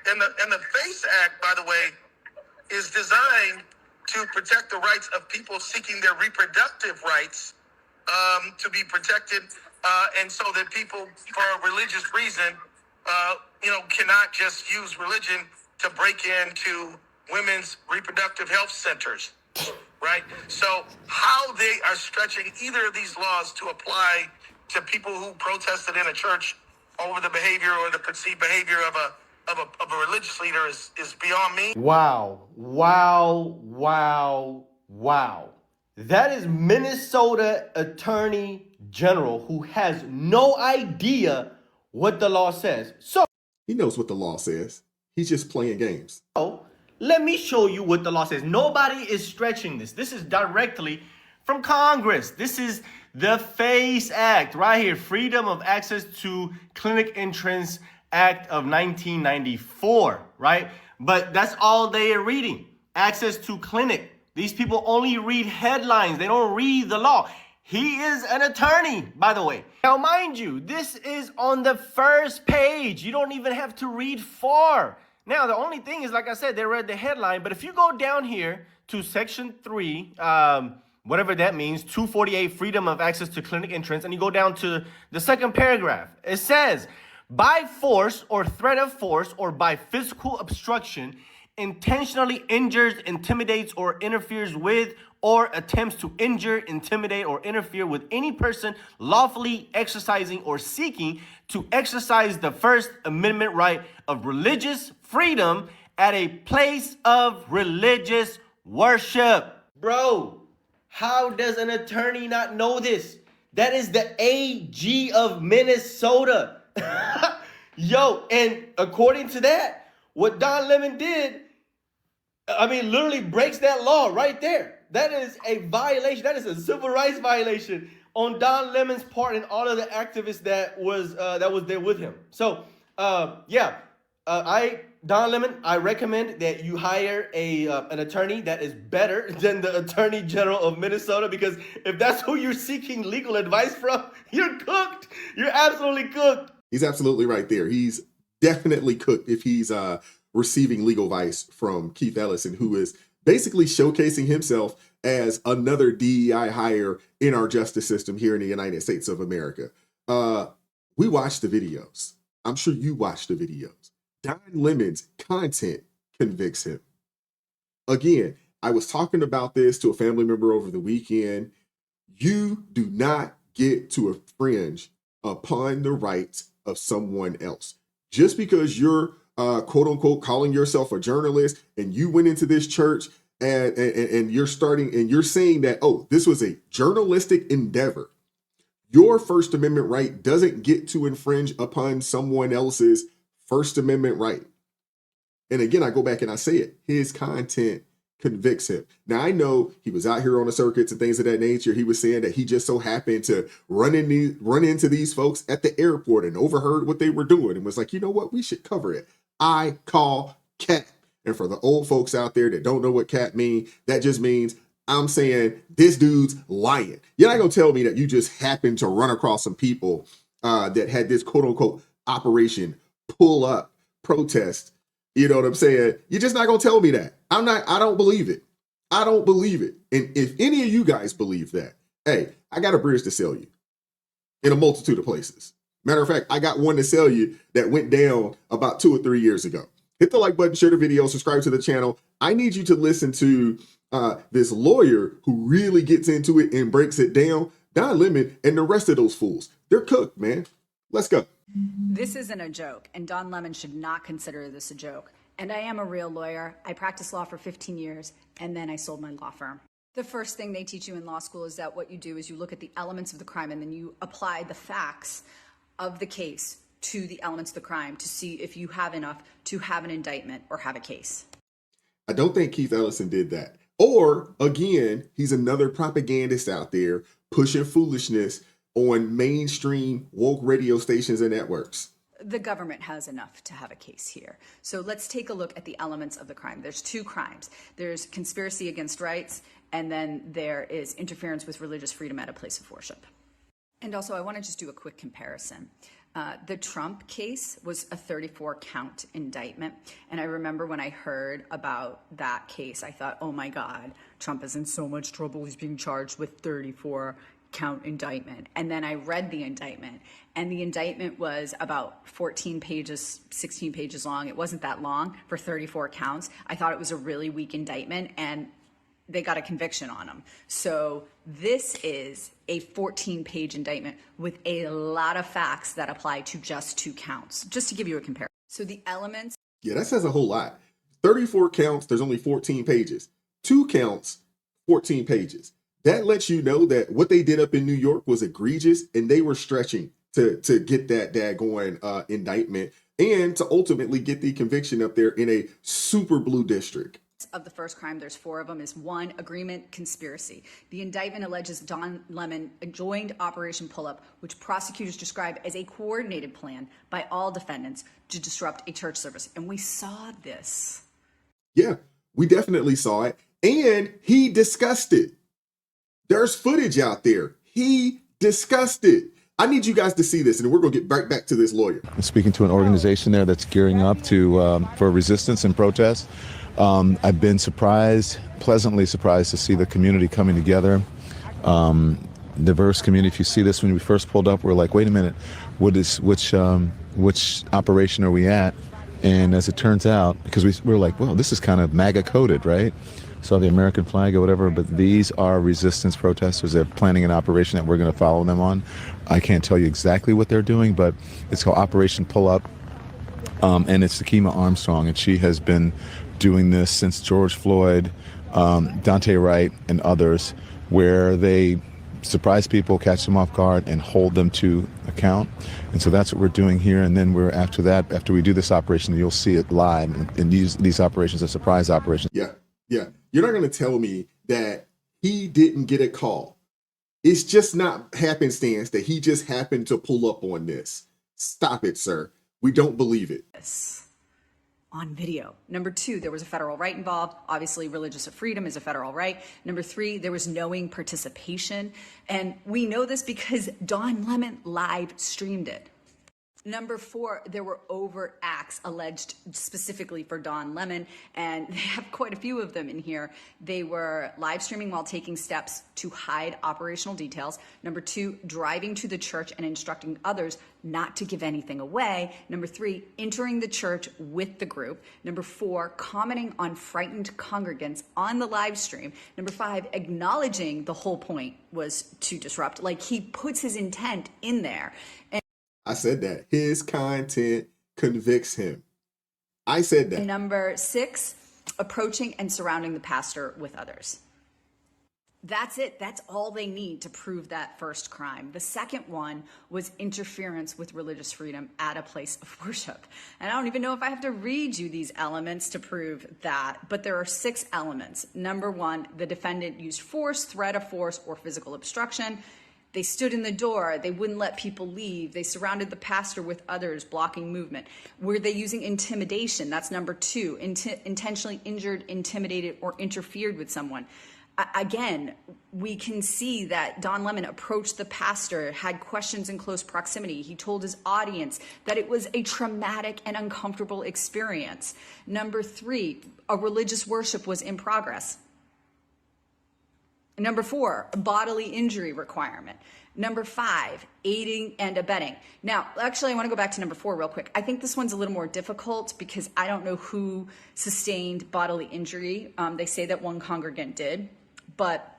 And the FACE Act, by the way, is designed to protect the rights of people seeking their reproductive rights to be protected, and so that people, for a religious reason, cannot just use religion to break into women's reproductive health centers, right? So how they are stretching either of these laws to apply to people who protested in a church over the behavior or the perceived behavior of a religious leader is beyond me. Wow, wow, wow, wow. That is Minnesota Attorney General who has no idea what the law says. So he knows what the law says. He's just playing games. So let me show you what the law says. Nobody is stretching this. This is directly from Congress. This is the FACE Act right here. Freedom of Access to Clinic Entrance Act of 1994, right? But that's all they are reading. Access to clinic. These people only read headlines. They don't read the law. He is an attorney, by the way. Now, mind you, this is on the first page. You don't even have to read far. Now, the only thing is, like I said, they read the headline. But if you go down here to section 3, whatever that means, 248, freedom of access to clinic entrance, and you go down to the second paragraph, it says, by force or threat of force or by physical obstruction, intentionally injures, intimidates, or interferes with, or attempts to injure, intimidate, or interfere with any person lawfully exercising or seeking to exercise the First Amendment right of religious freedom at a place of religious worship. Bro, how does an attorney not know this? That is the AG of Minnesota. Yo, and according to that, what Don Lemon did, literally breaks that law right there. That is a violation. That is a civil rights violation on Don Lemon's part and all of the activists that was there with him. So, Don Lemon, I recommend that you hire an attorney that is better than the Attorney General of Minnesota, because if that's who you're seeking legal advice from, you're cooked. You're absolutely cooked. He's absolutely right there. He's definitely cooked if he's receiving legal advice from Keith Ellison, who is basically showcasing himself as another DEI hire in our justice system here in the United States of America. We watched the videos. I'm sure you watched the videos. Don Lemon's content convicts him. Again, I was talking about this to a family member over the weekend. You do not get to infringe upon the rights of someone else. Just because you're quote unquote calling yourself a journalist and you went into this church and you're saying that, oh, this was a journalistic endeavor. Your First Amendment right doesn't get to infringe upon someone else's First Amendment right. And again, I go back and I say it, his content convicts him. Now, I know he was out here on the circuits and things of that nature. He was saying that he just so happened to run into these folks at the airport and overheard what they were doing and was like, you know what, we should cover it. I call cat. And for the old folks out there that don't know what cat mean, that just means I'm saying this dude's lying. You're not going to tell me that you just happened to run across some people that had this quote unquote operation pull up protest. You know what I'm saying? You're just not going to tell me that. I don't believe it. I don't believe it. And if any of you guys believe that, hey, I got a bridge to sell you in a multitude of places. Matter of fact, I got one to sell you that went down about 2 or 3 years ago. Hit the like button, share the video, subscribe to the channel. I need you to listen to this lawyer who really gets into it and breaks it down. Don Lemon and the rest of those fools. They're cooked, man. Let's go. This isn't a joke, and Don Lemon should not consider this a joke. And I am a real lawyer. I practiced law for 15 years, and then I sold my law firm. The first thing they teach you in law school is that what you do is you look at the elements of the crime, and then you apply the facts of the case to the elements of the crime to see if you have enough to have an indictment or have a case. I don't think Keith Ellison did that. Or, again, he's another propagandist out there pushing foolishness on mainstream woke radio stations and networks. The government has enough to have a case here. So let's take a look at the elements of the crime. There's 2 crimes. There's conspiracy against rights, and then there is interference with religious freedom at a place of worship. And also, I want to just do a quick comparison. The Trump case was a 34-count indictment. And I remember when I heard about that case, I thought, oh my God, Trump is in so much trouble. He's being charged with 34-count indictment. And then I read the indictment, and the indictment was about 14 pages, 16 pages long. It wasn't that long for 34 counts. I thought it was a really weak indictment, and they got a conviction on him. So this is a 14-page indictment with a lot of facts that apply to just 2 counts, just to give you a comparison. So the elements. Yeah, that says a whole lot. 34 counts, there's only 14 pages. 2 counts, 14 pages. That lets you know that what they did up in New York was egregious, and they were stretching to get that daggone indictment and to ultimately get the conviction up there in a super blue district. Of the first crime, there's 4 of them, is 1, agreement, conspiracy. The indictment alleges Don Lemon joined Operation Pull-Up, which prosecutors describe as a coordinated plan by all defendants to disrupt a church service. And we saw this. Yeah, we definitely saw it. And he discussed it. There's footage out there. He discussed it. I need you guys to see this, and we're going to get right back to this lawyer. I'm speaking to an organization there that's gearing up for resistance and protest. I've been pleasantly surprised to see the community coming together. Diverse community. If you see this, when we first pulled up, we're like, wait a minute, which operation are we at? And as it turns out, because we're like, well, this is kind of MAGA coded, right? Saw the American flag or whatever, but these are resistance protesters. They're planning an operation that we're going to follow them on. I can't tell you exactly what they're doing, but it's called Operation Pull Up. And it's Takima Armstrong, and she has been doing this since George Floyd, Dante Wright, and others, where they surprise people, catch them off guard, and hold them to account. And so that's what we're doing here. And then after we do this operation, you'll see it live. And these operations are surprise operations. Yeah. You're not going to tell me that he didn't get a call. It's just not happenstance that he just happened to pull up on this. Stop it, sir. We don't believe it. On video. Number 2, there was a federal right involved. Obviously, religious freedom is a federal right. Number 3, there was knowing participation. And we know this because Don Lemon live streamed it. Number 4, there were overt acts alleged specifically for Don Lemon, and they have quite a few of them in here. They were live streaming while taking steps to hide operational details. Number 2, driving to the church and instructing others not to give anything away. Number 3, entering the church with the group. Number 4, commenting on frightened congregants on the live stream. Number 5, acknowledging the whole point was to disrupt. Like, he puts his intent in there. I said that. His content convicts him. I said that. Number 6, approaching and surrounding the pastor with others. That's it. That's all they need to prove that first crime. The second one was interference with religious freedom at a place of worship. And I don't even know if I have to read you these elements to prove that, but there are 6 elements. Number 1, the defendant used force, threat of force, or physical obstruction. They stood in the door. They wouldn't let people leave. They surrounded the pastor with others, blocking movement. Were they using intimidation? That's number 2. Intentionally injured, intimidated, or interfered with someone. Again, we can see that Don Lemon approached the pastor, had questions in close proximity. He told his audience that it was a traumatic and uncomfortable experience. Number 3, a religious worship was in progress. Number 4, a bodily injury requirement. Number 5, aiding and abetting. Now, actually, I want to go back to number 4 real quick. I think this one's a little more difficult because I don't know who sustained bodily injury. They say that one congregant did, but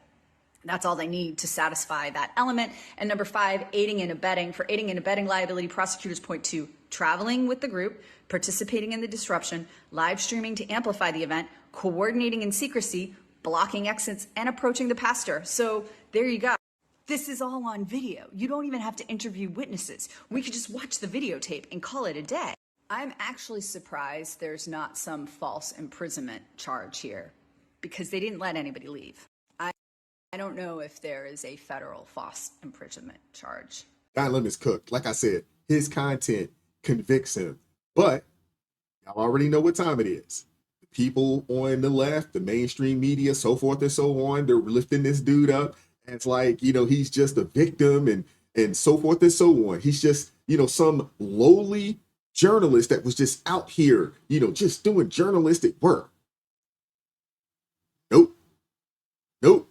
that's all they need to satisfy that element. And number 5, aiding and abetting. For aiding and abetting liability, prosecutors point to traveling with the group, participating in the disruption, live streaming to amplify the event, coordinating in secrecy, blocking exits, and approaching the pastor. So there you go. This is all on video. You don't even have to interview witnesses. We could just watch the videotape and call it a day. I'm actually surprised there's not some false imprisonment charge here because they didn't let anybody leave. I don't know if there is a federal false imprisonment charge. Don Lemon's cooked. Like I said, his content convicts him. But y'all already know what time it is. The people on the left, the mainstream media, so forth and so on, they're lifting this dude up. And it's like, he's just a victim and so forth and so on. He's just some lowly journalist that was just out here, just doing journalistic work. Nope. Nope.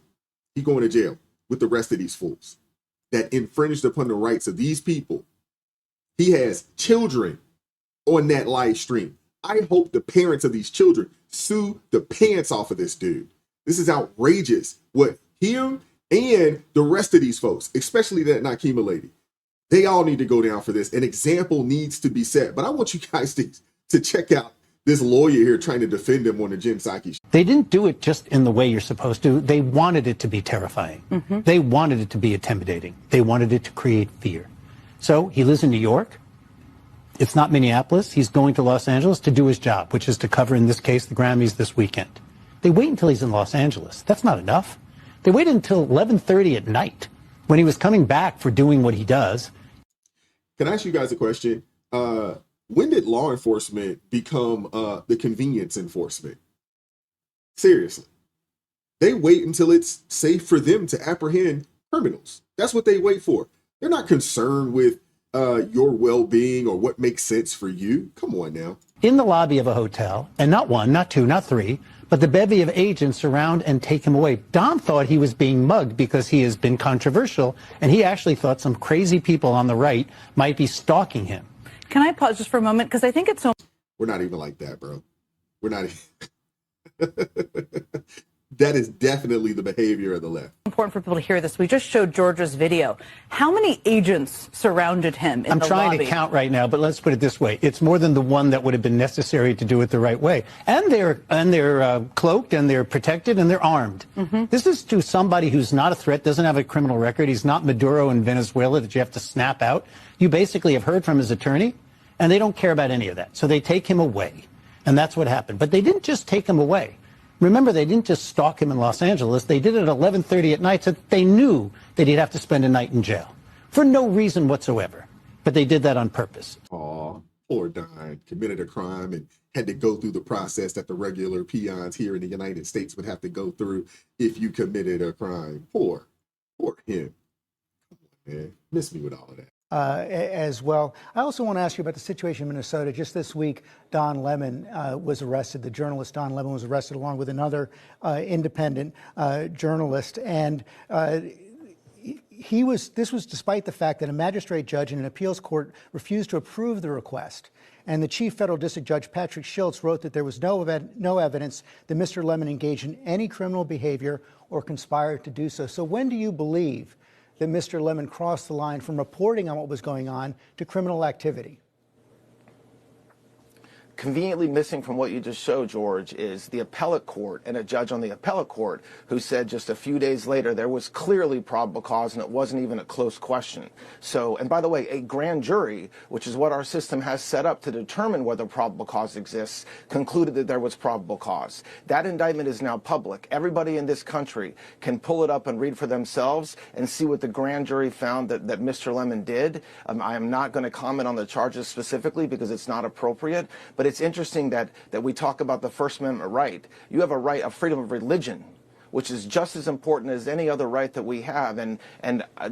He going to jail with the rest of these fools that infringed upon the rights of these people. He has children on that live stream. I hope the parents of these children sue the pants off of this dude. This is outrageous. What him and the rest of these folks, especially that Nakima lady, they all need to go down for this. An example needs to be set. But I want you guys to check out this lawyer here trying to defend him on the Jen Psaki. They didn't do it just in the way you're supposed to. They wanted it to be terrifying. They wanted it to be intimidating. They wanted it to create fear. So he lives in New York. It's not Minneapolis. He's going to Los Angeles to do his job, which is to cover, in this case, the Grammys this weekend. They wait until he's in Los Angeles. That's not enough. They waited until 11:30 at night when he was coming back for doing what he does. Can I ask you guys a question? When did law enforcement become the convenience enforcement? Seriously. They wait until it's safe for them to apprehend criminals. That's what they wait for. They're not concerned with your well-being or what makes sense for you. Come on now. In the lobby of a hotel, and not one, not two, not three, but the bevy of agents surround and take him away. Don thought he was being mugged because he has been controversial, and he actually thought some crazy people on the right might be stalking him. Can I pause just for a moment? Because I think it's so... We're not even like that, bro. We're not. That is definitely the behavior of the left. Important for people to hear this. We just showed Georgia's video. How many agents surrounded him in I'm the trying lobby? to count right now, but let's put it this way. It's more than the one that would have been necessary to do it the right way. And they're cloaked, and they're protected, and they're armed. This is to somebody who's not a threat, doesn't have a criminal record. He's not Maduro in Venezuela that you have to snap out. You basically have heard from his attorney, and they don't care about any of that. So they take him away. And that's what happened. But they didn't just take him away. Remember, they didn't just stalk him in Los Angeles. They did it at 11:30 at night, so they knew that he'd have to spend a night in jail for no reason whatsoever. But they did that on purpose. Oh, poor Don committed a crime and had to go through the process that the regular peons here in the United States would have to go through if you committed a crime. Poor him. Come on, man. Miss me with all of that. As well. I also want to ask you about the situation in Minnesota. Just this week, Don Lemon was arrested. The journalist Don Lemon was arrested along with another independent journalist. And this was despite the fact that a magistrate judge in an appeals court refused to approve the request. And the chief federal district judge, Patrick Schultz, wrote that there was no evidence that Mr. Lemon engaged in any criminal behavior or conspired to do so. So when do you believe that Mr. Lemon crossed the line from reporting on what was going on to criminal activity? Conveniently missing from what you just showed, George, is the appellate court and a judge on the appellate court who said just a few days later there was clearly probable cause and it wasn't even a close question. So, and by the way, a grand jury, which is what our system has set up to determine whether probable cause exists, concluded that there was probable cause. That indictment is now public. Everybody in this country can pull it up and read for themselves and see what the grand jury found that Mr. Lemon did. I am not going to comment on the charges specifically because it's not appropriate, but it's interesting that we talk about the First Amendment right. You have a right of freedom of religion, which is just as important as any other right that we have. And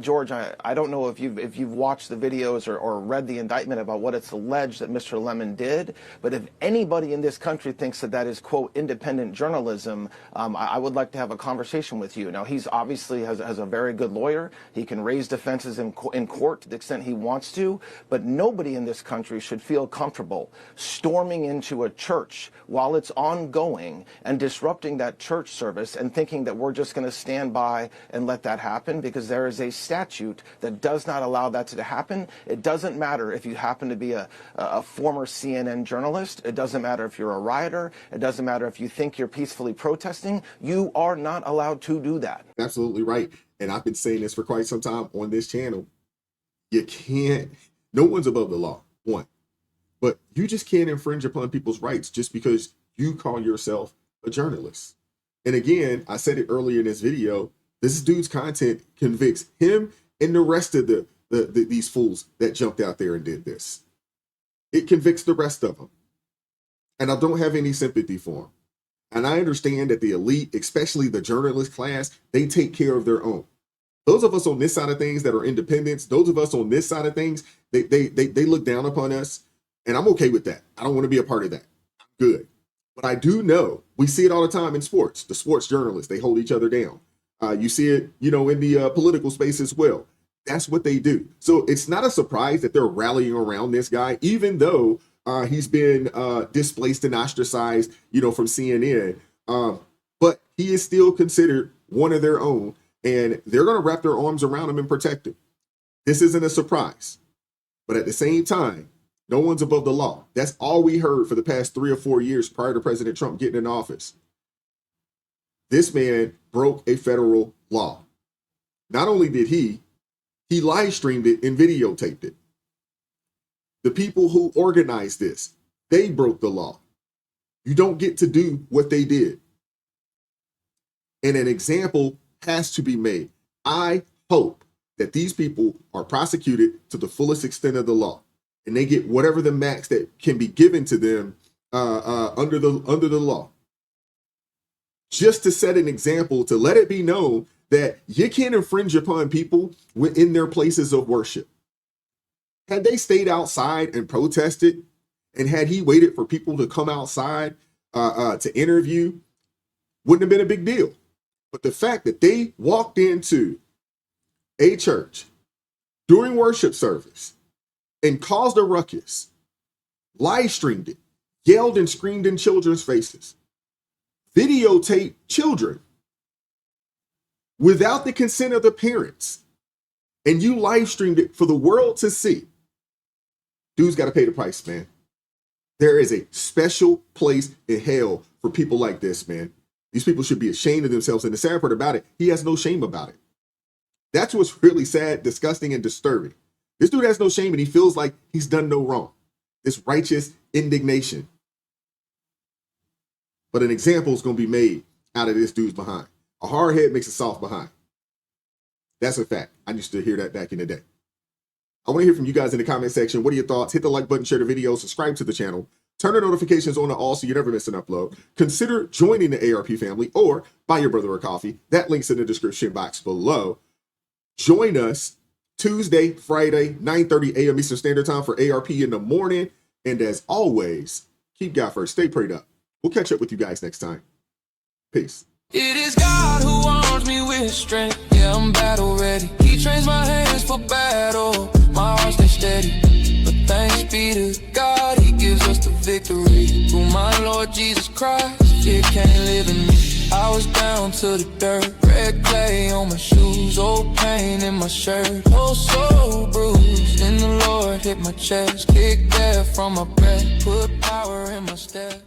George, I don't know if you've watched the videos or read the indictment about what it's alleged that Mr. Lemon did, but if anybody in this country thinks that is, quote, independent journalism, I would like to have a conversation with you. Now, he's obviously has a very good lawyer. He can raise defenses in court to the extent he wants to, but nobody in this country should feel comfortable storming into a church while it's ongoing and disrupting that church service and thinking that we're just going to stand by and let that happen, because there is a statute that does not allow that to happen. It doesn't matter if you happen to be a former CNN journalist. It doesn't matter if you're a rioter. It doesn't matter if you think you're peacefully protesting. You are not allowed to do that. Absolutely right. And I've been saying this for quite some time on this channel. You can't, no one's above the law, one. But you just can't infringe upon people's rights just because you call yourself a journalist. And again, I said it earlier in this video, this dude's content convicts him and the rest of these fools that jumped out there and did this. It convicts the rest of them. And I don't have any sympathy for them. And I understand that the elite, especially the journalist class, they take care of their own. Those of us on this side of things that are independents, those of us on this side of things, they look down upon us, and I'm okay with that. I don't want to be a part of that. Good. But I do know, we see it all the time in sports. The sports journalists, they hold each other down. You see it, in the political space as well. That's what they do. So it's not a surprise that they're rallying around this guy, even though he's been displaced and ostracized, from CNN. But he is still considered one of their own, and they're going to wrap their arms around him and protect him. This isn't a surprise. But at the same time, no one's above the law. That's all we heard for the past 3 or 4 years prior to President Trump getting in office. This man broke a federal law. Not only did he live streamed it and videotaped it. The people who organized this, they broke the law. You don't get to do what they did. And an example has to be made. I hope that these people are prosecuted to the fullest extent of the law, and they get whatever the max that can be given to them under the law. Just to set an example, to let it be known that you can't infringe upon people in their places of worship. Had they stayed outside and protested, and had he waited for people to come outside to interview, wouldn't have been a big deal. But the fact that they walked into a church during worship service and caused a ruckus, live streamed it, yelled and screamed in children's faces, videotaped children without the consent of the parents, and you live streamed it for the world to see, dude's got to pay the price, man. There is a special place in hell for people like this, man. These people should be ashamed of themselves. And the sad part about it, he has no shame about it. That's what's really sad, disgusting, and disturbing. This dude has no shame, and he feels like he's done no wrong. This righteous indignation. But an example is going to be made out of this dude's behind. A hard head makes a soft behind. That's a fact. I used to hear that back in the day. I want to hear from you guys in the comment section. What are your thoughts? Hit the like button, share the video, subscribe to the channel. Turn the notifications on to all so you never miss an upload. Consider joining the ARP family or buy your brother a coffee. That link's in the description box below. Join us Tuesday, Friday, 9:30 a.m. Eastern Standard Time for ARP in the morning. And as always, keep God first. Stay prayed up. We'll catch up with you guys next time. Peace. It is God who arms me with strength. Yeah, I'm battle ready. He trains my hands for battle. My heart stays steady. But thanks be to God, he gives us the victory. Through my Lord Jesus Christ, fear can't live in me. I was down to the dirt, red clay on my shoes, old pain in my shirt, oh so bruised. In the Lord hit my chest, kicked air from my breath, put power in my step.